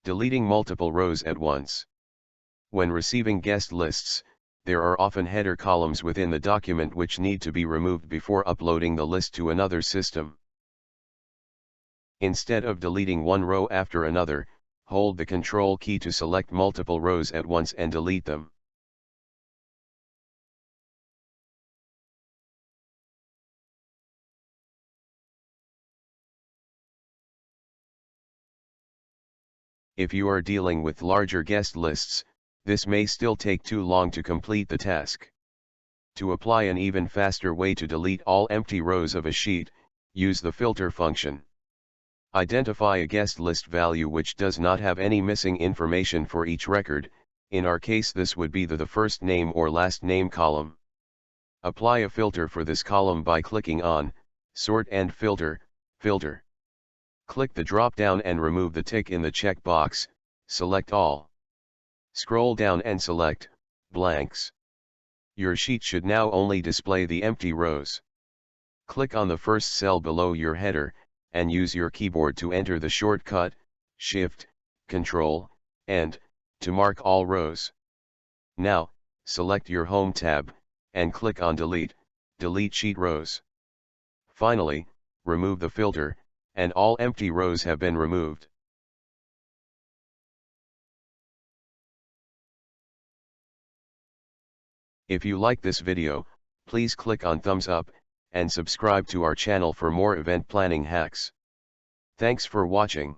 Deleting multiple rows at once. When receiving guest lists, there are often header columns within the document which need to be removed before uploading the list to another system. Instead of deleting one row after another, hold the Control key to select multiple rows at once and delete them. If you are dealing with larger guest lists, this may still take too long to complete the task. To apply an even faster way to delete all empty rows of a sheet, use the filter function. Identify a guest list value which does not have any missing information for each record. In our case this would be the first name or last name column. Apply a filter for this column by clicking on Sort and Filter. Click the drop-down and remove the tick in the checkbox, select all. Scroll down and select blanks. Your sheet should now only display the empty rows. Click on the first cell below your header, and use your keyboard to enter the shortcut, Shift, Control, and, to mark all rows. Now, select your Home tab, and click on Delete sheet rows. Finally, remove the filter, and all empty rows have been removed. If you like this video, please click on thumbs up, and subscribe to our channel for more event planning hacks. Thanks for watching.